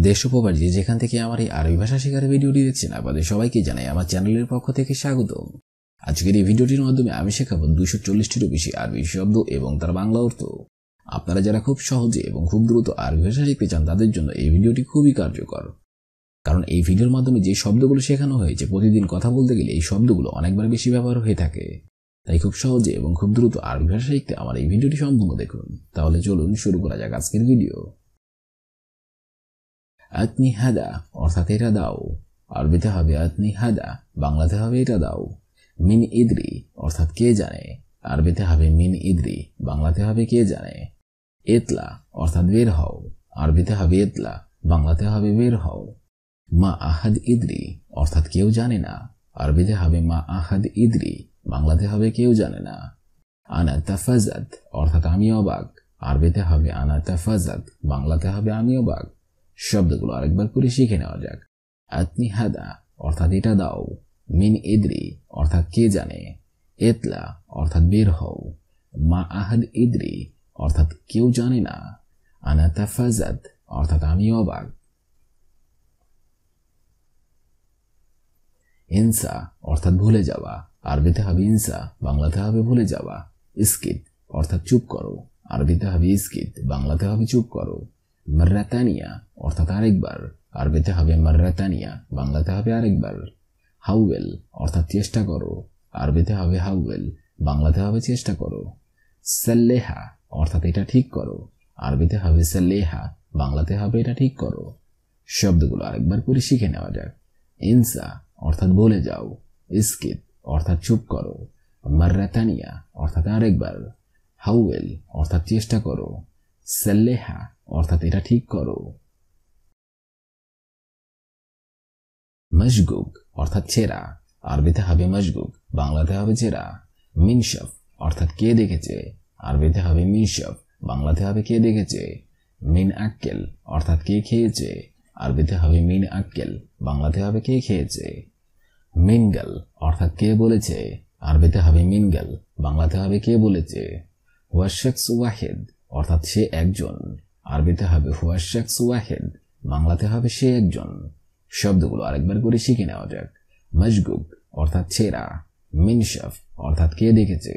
দেশ ও প্রবাসী যেখান থেকে আমার এই আরবি ভাষা শেখার ভিডিওটি দেখছেন আপনাদের সবাইকে জানাই আমার চ্যানেলের পক্ষ থেকে স্বাগতম। আজকের এই ভিডিওটির মাধ্যমে আমি শেখাবো 240টিরও বেশি আরবি শব্দ এবং তার বাংলা অর্থ। আপনারা যারা খুব সহজে এবং খুব দ্রুত আরবি ভাষা শিখতে চান তাদের জন্য এই ভিডিওটি খুবই কার্যকর, কারণ এই ভিডিওর মাধ্যমে যে শব্দগুলো শেখানো হয়েছে প্রতিদিন কথা বলতে গেলে এই শব্দগুলো অনেকবার বেশি ব্যবহার হয়ে থাকে। তাই খুব সহজে এবং খুব দ্রুত আরবি ভাষা শিখতে আমার এই ভিডিওটি সম্পূর্ণ দেখুন। তাহলে চলুন শুরু করা যাক আজকের ভিডিও। আতনি হাদা অর্থাৎ এটা দাও, আরবিতে হবে আতনি হাদা, বাংলাতে হবে এটা দাও। মিন ইদরি অর্থাৎ কে জানে, আরবিতে হবে মিন ইদরি, বাংলাতে হবে কে জানে। এতলা অর্থাৎ বের হও, আরবিতে হবে এতলা, বাংলাতে হবে বের হও। মা আহাদ ইদরি অর্থাৎ কেউ জানে না, আরবিতে হবে মা আহাদ ইদরি, বাংলাতে হবে কেউ জানে না। আনা তাফাজাত অর্থাৎ আমি অবাক, আরবিতে হবে আনা তাফাজাত, বাংলাতে হবে আমি অবাক। শব্দগুলো আরেকবার করে শিখে নেওয়া যাক। আতনি হাদা অর্থাৎ এটা দাও, মিন ইদরি অর্থাৎ কে জানে, এতলা অর্থাৎ বের হও, মা আহাদ ইদরি অর্থাৎ কেউ জানে না, আনা তাফাজাত অর্থাৎ আমি অবাক। ইনসা অর্থাৎ ভুলে যাওয়া, আরবিতে হবে ইনসা, বাংলাতে হবে ভুলে যাওয়া। ইস্কিত অর্থাৎ চুপ করো, আরবিতে হবে ইস্কিত, বাংলাতে হবে চুপ করো। মাররাতানিয়া অর্থাৎ আরেকবার, আরবিতে হবে মাররাতানিয়া, বাংলাতে হবে আরেকবার। হাউয়েল অর্থাৎ চেষ্টা করো, আরবিতে হবে হাউয়েল, বাংলাতে হবে চেষ্টা করো। সাল্লেহা অর্থাৎ এটা ঠিক করো, আরবিতে হবে সাল্লেহা, বাংলাতে হবে এটা ঠিক করো। শব্দগুলো আরেকবার করে শিখে নেওয়া যাক। ইনসা অর্থাৎ বলে যাও, ইস্কিত অর্থাৎ চুপ করো, মাররাতানিয়া অর্থাৎ আরেকবার, হাউয়েল অর্থাৎ চেষ্টা করো, সাল্লেহা অর্থাৎ এটা ঠিক করো। মশগুক অর্থাৎ ছেঁড়া, আরবিতে হবে মশগুক, বাংলাতে হবে ছেঁড়া। মিনশফ অর্থাৎ কে দেখেছে, আরবিতে হবে মিনশফ, বাংলাতে হবে কে দেখেছে। মিন আক্কেল অর্থাৎ কে খেয়েছে, আরবিতে হবে মিন আক্কেল, বাংলাতে হবে কে খেয়েছে। মিনগাল অর্থাৎ কে বলেছে, আরবিতে হবে মিনগাল, বাংলাতে হবে কে বলেছে। হুয়া শখস ওয়াহিদ অর্থাৎ সে একজন, আরবিতে হবে হুয়া শখস ওয়াহিদ, বাংলাতে হবে সে একজন। শব্দগুলো আরেকবার করে শিখে নেওয়া যাক। মশগুক অর্থাৎ ছেঁড়া, মিনশফ অর্থাৎ কে দেখেছে,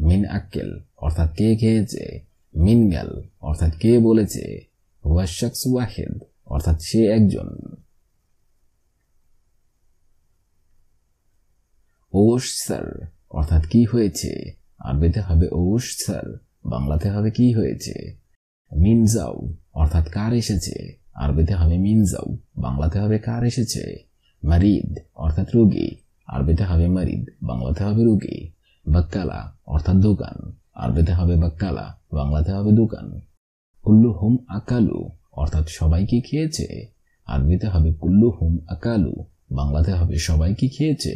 মিন আক্কেল অর্থাৎ কে খেয়েছে, মিনগাল অর্থাৎ কে বলেছে, হুয়া শখস ওয়াহিদ অর্থাৎ সে একজন। ওশ স্যার অর্থাৎ কি হয়েছে, আরবিতে হবে ওশ স্যার, বাংলাতে হবে কি হয়েছে। মিনজাউ অর্থাৎ কার এসেছে, আরবিতে হবে মিনজাউ, বাংলাতে হবে কার এসেছে। মারিদ অর্থাৎ রোগী, আরবিতে হবে মারিদ, বাংলাতে হবে রোগী। বাক্কালা অর্থাৎ দোকান, আরবিতে হবে বাক্কালা, বাংলাতে হবে দোকান। কুল্লুহুম আকালু অর্থাৎ সবাই কি খেয়েছে, আরবিতে হবে কুল্লুহুম আকালু, বাংলাতে হবে সবাই কি খেয়েছে।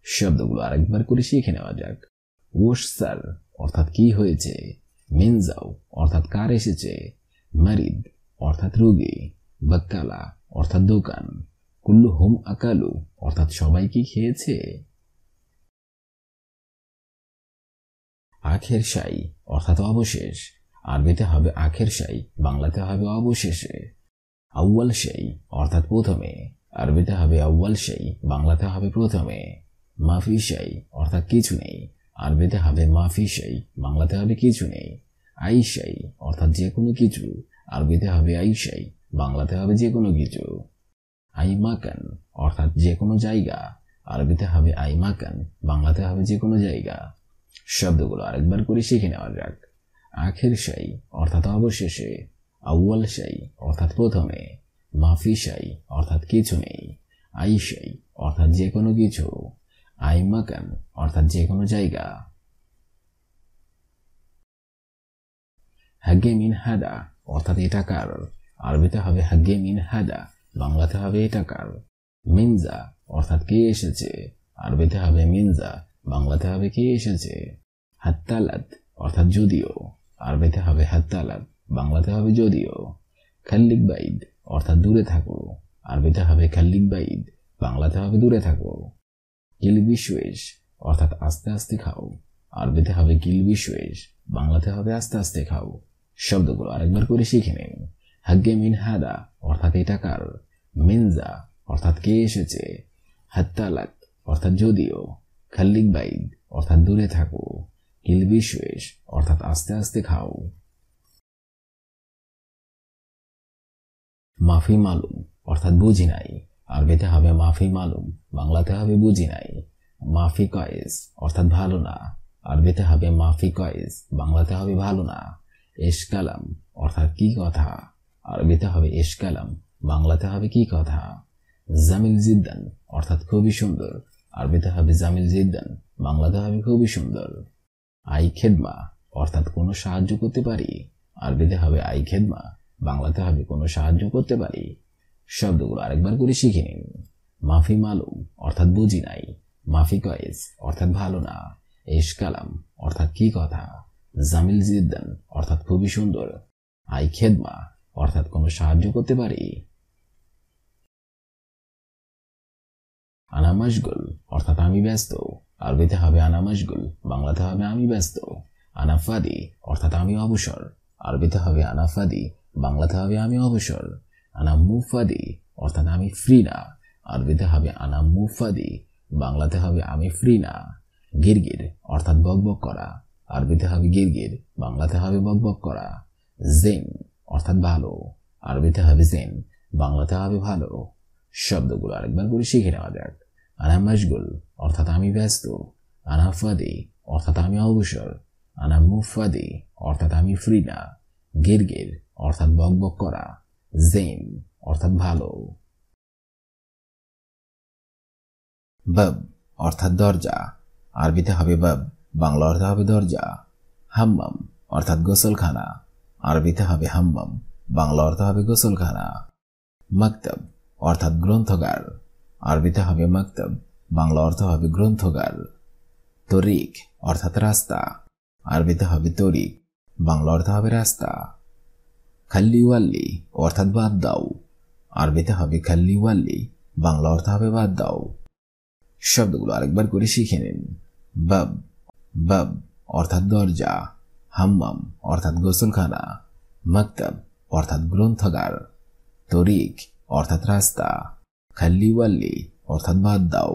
শব্দগুলো আরেকবার করে শিখে নেওয়া যাক। ওশ স্যার অর্থাৎ কি হয়েছে, মিনজাও অর্থাৎ কার এসেছে, মারিদ অর্থাৎ রোগী, বাক্কালা অর্থাৎ দোকান, কুল্লুহুম আকালু অর্থাৎ সবাই কি খেয়েছে। আখের শাই অর্থাৎ অবশেষ, আরবিতে হবে আখের শাই, বাংলাতে হবে অবশেষে। আউয়াল শাই অর্থাৎ প্রথমে, আরবিতে হবে আউয়াল শাই, বাংলাতে হবে প্রথমে। মাফি শাই অর্থাৎ কিছু নেই, আরবিতে হবে মাফি শাই, বাংলাতে হবে কিছু নেই। আইশাই অর্থাৎ যে কোনো কিছু, আরবিতে হবে আইশাই, বাংলাতে হবে যে কোনো কিছু। আইমাকান অর্থাৎ যে কোনো জায়গা, আরবিতে হবে আইমাকান, বাংলাতে হবে যে কোনো জায়গা। শব্দগুলো আরেকবার করে শিখে নেওয়া যাক। আখের শাই অর্থাৎ অবশেষে, আউয়াল শাই অর্থাৎ প্রথমে, মাফি শাই অর্থাৎ কিছু নেই, আইশাই অর্থাৎ যে কোনো কিছু, আইমাকান অর্থাৎ যে কোনো জায়গা। হাগ্গে মিন হাদা অর্থাৎ এটা কার, আরবিতে হবে হাগ্গে মিন হাদা, বাংলাতে হবে এটা কার। মিনজা অর্থাৎ কে এসেছে, আরবিতে হবে মিনজা, বাংলাতে হবে কে এসেছে। হাত্তালাত অর্থাৎ যদিও, আরবিতে হবে হাত্তালাত, বাংলাতে হবে যদিও। খাল্লিক বাইদ অর্থাৎ দূরে থাকো, আরবিতে হবে খাল্লিক বাইদ, বাংলাতে হবে দূরে থাকো। গিলবিশওয়েশ অর্থাৎ আস্তে আস্তে খাও, আরবিতে হবে গিলবিশওয়েশ, বাংলাতে হবে আস্তে আস্তে খাও। শব্দগুলো আরেকবার করে শিখে নিন। হাগ্গে মিন হাদা অর্থাৎ এটা কার, মিনজা অর্থাৎ কে এসেছে, হাত্তালাক অর্থাৎ যদিও, খাল্লিক বাইদ অর্থাৎ দূরে থাকো, কিলবিশেষ অর্থাৎ আস্তে আস্তে খাও। মাফি মালুম অর্থাৎ বুঝি নাই, আরবিতে হবে মাফি মালুম, বাংলাতে হবে বুঝি নাই। মাফি কয়েস অর্থাৎ ভালো না, আরবিতে হবে মাফি কয়েস, বাংলাতে হবে ভালো না। এশকালাম অর্থাৎ কি কথা, আরবিতে হবে এশকালাম, বাংলাতে হবে কি কথা। জামিল জিদ্দান অর্থাৎ খুবই সুন্দর, আরবিতে হবে জামিল জিদ্দান, বাংলাতে হবে খুবই সুন্দর। আই খেদমা অর্থাৎ কোনো সাহায্য করতে পারি, আরবিতে হবে আই খেদমা, বাংলাতে হবে কোনো সাহায্য করতে পারি। শব্দগুলো আরেকবার করে শিখে নিন। মাফি মালুম অর্থাৎ বুঝি নাই, মাফি কয়েস অর্থাৎ ভালো না, এশকালাম অর্থাৎ কি কথা, জামিল জিদ্দান অর্থাৎ খুবই সুন্দর, আই খেদমা অর্থাৎ কোনো সাহায্য করতে পারি। আনা মশগুল অর্থাৎ আমি ব্যস্ত, আরবিতে হবে আনা মশগুল, বাংলাতে হবে আমি ব্যস্ত। আনা ফাদি অর্থাৎ আমি অবসর, আরবিতে হবে আনা ফাদি, বাংলাতে হবে আমি অবসর। আনা মুফাদি অর্থাৎ আমি ফ্রি না, আরবিতে হবে আনা মুফাদি, বাংলাতে হবে আমি ফ্রি না। গিরগির অর্থাৎ বকবক করা, আরবিতে হবে গিরগির, বাংলাতে হবে বকবক করা। জেন অর্থাৎ ভালো, আরবিতে হবে জেন, বাংলাতে হবে ভালো। শব্দগুলো আরেকবার করে শিখে নেওয়া যাক। আনা মশগুল অর্থাৎ আমি ব্যস্ত, আনা ফাদি অর্থাৎ আমি অবসর, আনা মুফাদি অর্থাৎ আমি ফ্রি না, গিরগির অর্থাৎ বকবক করা, জেন অর্থাৎ ভালো। বাব অর্থাৎ দরজা, আরবিতে হবে বাব, বাংলা অর্থে হবে দরজা। হাম্মাম অর্থাৎ গোসলখানা, আরবিতে হবে হাম্মাম, বাংলা অর্থ হবে গোসলখানা। মাকতাব অর্থাৎ গ্রন্থগার, আরবিতে হবে মাকতাব, বাংলা অর্থ হবে গ্রন্থগার। তরিক অর্থাৎ রাস্তা, আরবিতে হবে তরিক, বাংলা অর্থ হবে রাস্তা। খাল্লিওয়াল্লি অর্থাৎ বাদ দাও, আরবিতে হবে খাল্লিওয়াল্লি, বাংলা অর্থ হবে বাদ দাও। শব্দগুলো আরেকবার করে শিখে নিন। বাব বাব অর্থাৎ দরজা, হাম্মাম অর্থাৎ গোসলখানা, মাকতাব অর্থাৎ গ্রন্থগার, তরিক অর্থাৎ রাস্তা, খাল্লিওয়াল্লি অর্থাৎ বাদ দাও।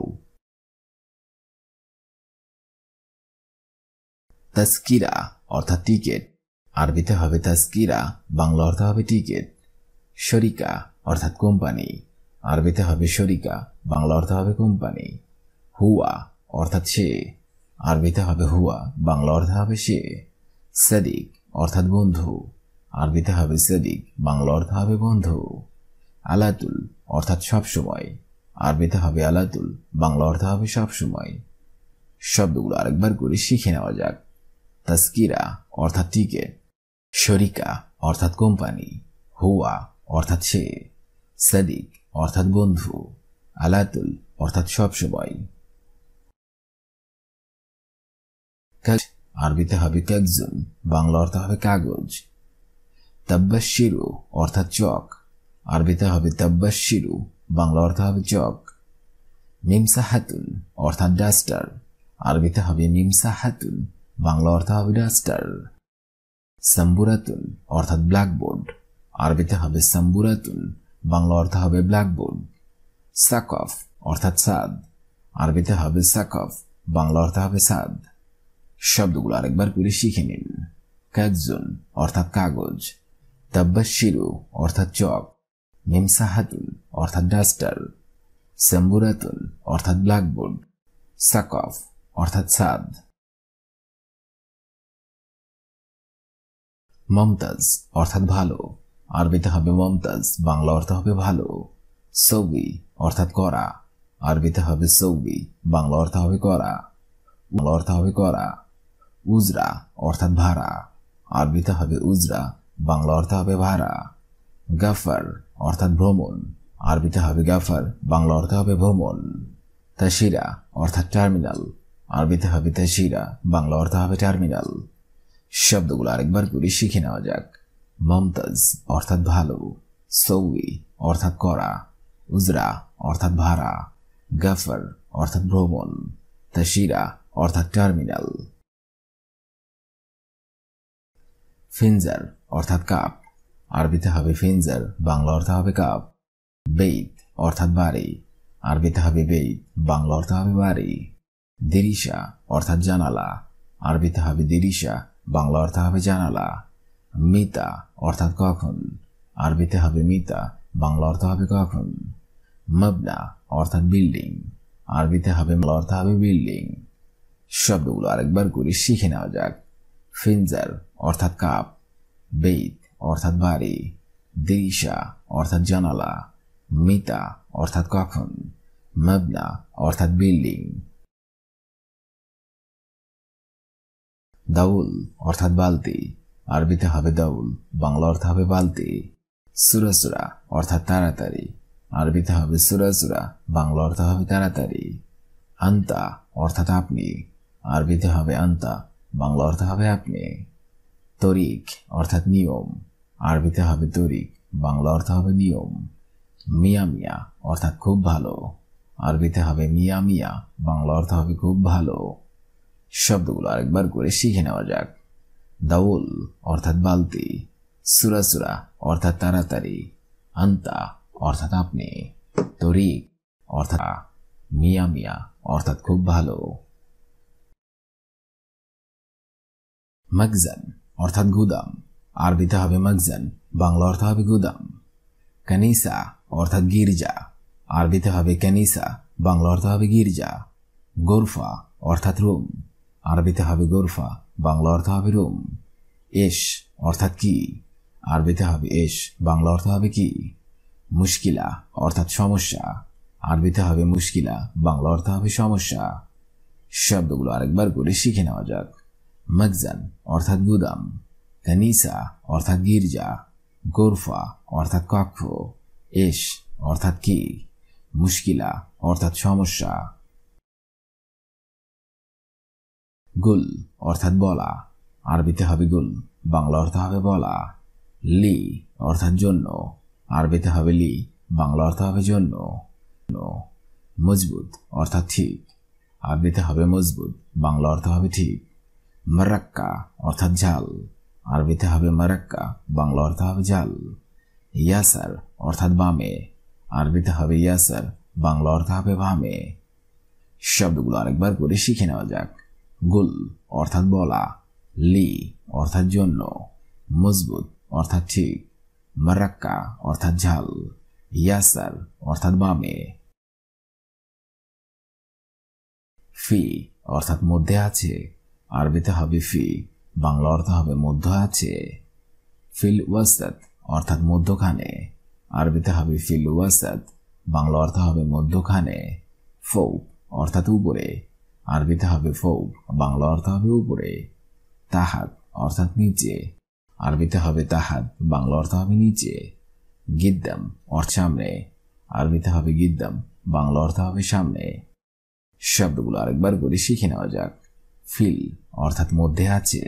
তাজকিরা অর্থাৎ টিকিট, আরবিতে হবে তাজকিরা, বাংলা অর্থ হবে টিকিট। শরিকা অর্থাৎ কোম্পানি, আরবিতে হবে শরিকা, বাংলা অর্থ হবে কোম্পানি। হুয়া অর্থাৎ সে, আরবিতে হবে হুয়া, বাংলা অর্থ হবে সে। সাদিক অর্থাৎ বন্ধু, আরবিতে হবে সাদিক, বাংলা অর্থ হবে বন্ধু। আলাতুল অর্থাৎ সবসময়, আরবিতে হবে আলাতুল, বাংলা অর্থ হবে সবসময়। শব্দগুলো আরেকবার করে শিখে নেওয়া যাক। তাজকিরা অর্থাৎ টিকিট, শরিকা অর্থাৎ কোম্পানি, হুয়া অর্থাৎ সে, সাদিক অর্থাৎ বন্ধু, আলাতুল অর্থাৎ সবসময়। আরবিতে হবে কাগজুন, বাংলা অর্থ হবে কাগজ। তাব্বাশিরু অর্থাৎ চক, আরবিতে হবে তাব্বাশিরু, বাংলা অর্থ হবে চক। মিমসাহাতুন অর্থাৎ ডাস্টার, আরবিতে হবে মিমসাহাতুন, বাংলা অর্থ হবে ডাস্টার। সাম্বুরাতুন অর্থাৎ ব্ল্যাকবোর্ড, আরবিতে হবে সাম্বুরাতুন, বাংলা অর্থ হবে ব্ল্যাকবোর্ড। সাকফ অর্থাৎ সাদ, আরবিতে হবে সাকফ, বাংলা অর্থ হবে সাদ। শব্দগুলো আরেকবার করে শিখে নিন। কাগজুন অর্থাৎ কাগজ, তাব্বাশিরু অর্থাৎ চক, মিমসাহাতুন অর্থাৎ ডাস্টার, সাম্বুরাতুন অর্থাৎ ব্ল্যাকবোর্ড, সাকফ অর্থাৎ সাদ। মমতাজ অর্থাৎ ভালো, আরবিতে হবে মমতাজ, বাংলা অর্থ হবে ভালো। সৌবি অর্থাৎ করা, আরবিতে হবে সৌবি, বাংলা অর্থ হবে করা, বাংলা অর্থ হবে করা। উজরা অর্থাৎ ভাড়া, আরবিতে হবে উজরা, বাংলা অর্থ হবে ভাড়া। গাফার অর্থাৎ ভ্রমণ, আরবিতে হবে গাফার, বাংলা অর্থ হবে ভ্রমণ। তাশিরা অর্থাৎ টার্মিনাল, আরবিতে হবে তাশিরা, বাংলা অর্থ হবে টার্মিনাল। শব্দগুলো আরেকবার করে শিখে নেওয়া যাক। মমতাজ অর্থাৎ ভালো, সৌই অর্থাৎ করা, উজরা অর্থাৎ ভাড়া, গাফার অর্থাৎ ভ্রমণ, তাশিরা অর্থাৎ টার্মিনাল। ফিনজার অর্থাৎ কাপ, আরবিতে হবে ফিনজার, বাংলা অর্থ হবে কাপ। বেইত অর্থাৎ বাড়ি, আরবিতে হবে বেইত, বাংলা অর্থ হবে বাড়ি। দিরিশা অর্থাৎ জানালা, আরবিতে হবে দিরিশা, বাংলা অর্থ হবে জানালা। মিতা অর্থাৎ কখন, আরবিতে হবে মিতা, বাংলা অর্থ হবে কখন। মাবনা অর্থাৎ বিল্ডিং, আরবিতে হবে বাংলা অর্থ হবে বিল্ডিং। শব্দগুলো আরেকবার করে শিখে নেওয়া যাক। ফিনজার অর্থাৎ কাপ, বেইত অর্থাৎ বাড়ি, দিরিশা অর্থাৎ জানালা, মিতা অর্থাৎ কখন, মাবনা অর্থাৎ বিল্ডিং। দাউল অর্থাৎ বালতি, আরবিতে হবে দাউল, বাংলা অর্থ হবে বালতি। সুরাসুরা অর্থাৎ তাড়াতাড়ি, আরবিতে হবে সুরাসুরা, বাংলা অর্থ হবে তাড়াতাড়ি। আন্তা অর্থাৎ আপনি, আরবিতে হবে আন্তা, বাংলা অর্থ হবে আপনি। তরিক অর্থাৎ নিয়ম, আরবিতে হবে তরিক, বাংলা অর্থ হবে নিয়ম। মিয়া মিয়া অর্থাৎ খুব ভালো, আরবিতে হবে মিয়া মিয়া, বাংলা অর্থ হবে খুব ভালো। শব্দগুলো আরেকবার করে শিখে নেওয়া যাক। দাউল অর্থাৎ বালতি, সুরাসুরা অর্থাৎ তাড়াতাড়ি, আন্তা অর্থাৎ আপনি, তরিক অর্থাৎ, মিয়া মিয়া অর্থাৎ খুব ভালো। মখজান অর্থাৎ গুদাম, আরবিতে হবে মখজান, বাংলা অর্থ হবে গুদাম। কানিসা অর্থাৎ গির্জা, আরবিতে হবে কানিসা, বাংলা অর্থ হবে গির্জা। গোরফা অর্থাৎ রুম, আরবিতে হবে গোরফা, বাংলা অর্থ হবে রুম। এশ অর্থাৎ কি, আরবিতে হবে এশ, বাংলা অর্থ হবে কি। মুশকিলা অর্থাৎ সমস্যা, আরবিতে হবে মুশকিলা, বাংলা অর্থ হবে সমস্যা। শব্দগুলো আরেকবার করে শিখে নেওয়া যাক। মখজান অর্থাৎ গুদাম, কানিসা অর্থাৎ গির্জা, গোরফা অর্থাৎ কক্ষ, এশ অর্থাৎ কি, মুশকিলা অর্থাৎ সমস্যা। গুল অর্থাৎ বলা, আরবিতে হবে গুল, বাংলা অর্থ হবে বলা। লি অর্থাৎ জন্য, আরবিতে হবে লি, বাংলা অর্থ হবে জন্য। মজবুত অর্থাৎ ঠিক, আরবিতে হবে মজবুত, বাংলা অর্থ হবে ঠিক। মারাক্কা অর্থাৎ ঝাল, আরবিতে হবে মারাক্কা, বাংলা অর্থ হবে ঝাল। ইয়াসার অর্থাৎ বামে, আরবিতে হবে ইয়াসার, বাংলা অর্থ হবে বামে। শব্দগুলো আরেকবার করে শিখে নেওয়া যাক। গুল অর্থাৎ বলা, লি অর্থাৎ জন্য, মজবুত অর্থাৎ ঠিক, মারাক্কা অর্থাৎ ঝাল, ইয়াসার অর্থাৎ বামে। ফি অর্থাৎ মধ্যে আছে, আরবিতে হবে ফি, বাংলা অর্থ হবে মধ্য আছে। ফিল ওয়াসাত অর্থাৎ মধ্যখানে, আরবিতে হবে ফিল ওয়াসাত, বাংলা অর্থ হবে মধ্যখানে। ফৌক অর্থাৎ উপরে, আরবিতে হবে ফৌক, বাংলা অর্থ হবে উপরে। তাহাত অর্থাৎ নিচে, আরবিতে হবে তাহাত, বাংলা অর্থ হবে নিচে। গিদ্দাম অর্থ সামনে, আরবিতে হবে গিদ্দাম, বাংলা অর্থ হবে সামনে। শব্দগুলো আরেকবার করে শিখে নেওয়া যাক। ফিল অর্থাৎ মধ্যে আছে,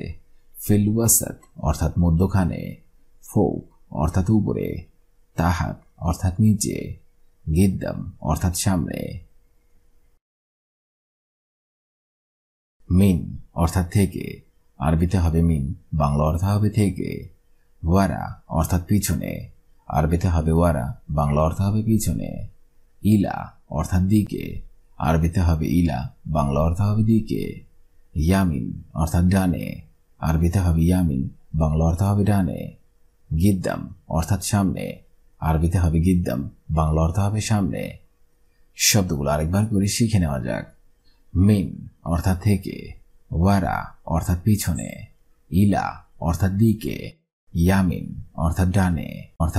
ফিল ওয়াসাত অর্থাৎ মধ্যখানে, ফৌক অর্থাৎ উপরে, তাহাত অর্থাৎ নিচে, গিদ্দাম অর্থাৎ সামনে। মিন অর্থাৎ থেকে, আরবিতে হবে মিন, বাংলা অর্থ হবে থেকে। ওয়ারা অর্থাৎ পিছনে, আরবিতে হবে ওয়ারা, বাংলা অর্থ হবে পিছনে। ইলা অর্থাৎ দিকে, আরবিতে হবে ইলা, বাংলা অর্থ হবে দিকে। ইয়ামিন অর্থাৎ ডানে, আরবিতে হবে ইয়ামিন, বাংলা অর্থ হবে ডানে। গিদ্দাম অর্থাৎ সামনে, আরবিতে হবে গিদ্দাম, বাংলা অর্থ হবে সামনে। শব্দগুলো আরেকবার করে শিখে নেওয়া যাক। মিন অর্থাৎ থেকে, ওয়ারা অর্থাৎ পিছনে, ইলা অর্থাৎ দিকে, ইয়ামিন অর্থাৎ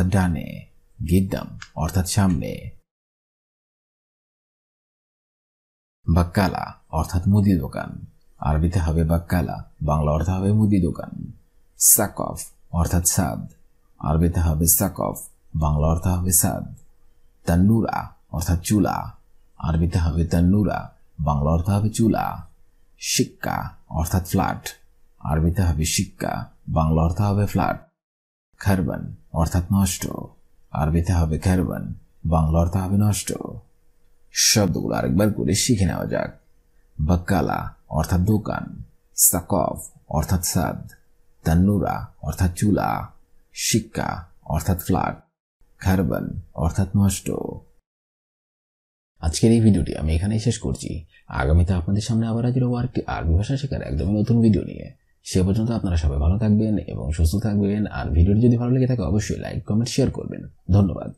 ডানে, গিদ্দাম অর্থাৎ সামনে। বাক্কালা অর্থাৎ মুদি দোকান, আরবিতে হবে বাক্কালা, বাংলা অর্থ হবে মুদি দোকান। সাকফ অর্থাৎ সাদ, আরবিতে হবে সাকফ, বাংলা অর্থ হবে সাদ। তান্নুরা অর্থাৎ চুলা, আরবিতে হবে তান্নুরা, বাংলা অর্থ হবে চুলা। শিক্কা অর্থাৎ ফ্ল্যাট, আরবিতে হবে শিক্কা, বাংলা অর্থ হবে ফ্ল্যাট। খারবান অর্থাৎ নষ্ট, আরবিতে হবে খারবান, বাংলা অর্থ হবে নষ্ট। শব্দগুলো আরেকবার করে শিখে নেওয়া যাক। বাক্কালা অর্থাৎ দোকান, সাকফ অর্থাৎ সাদ, তান্নুরা অর্থাৎ চুলা, শিক্কা অর্থাৎ ফ্লাড, খারবান অর্থাৎ নষ্ট। আজকের এই ভিডিওটি আমি এখানেই শেষ করছি। আগামীতে আপনাদের সামনে আবার হাজির হবো আরেকটি আরবি ভাষা শেখার একদমই নতুন ভিডিও নিয়ে। সে পর্যন্ত আপনারা সবাই ভালো থাকবেন এবং সুস্থ থাকবেন। আর ভিডিওটি যদি ভালো লেগে থাকে অবশ্যই লাইক, কমেন্ট, শেয়ার করবেন। ধন্যবাদ।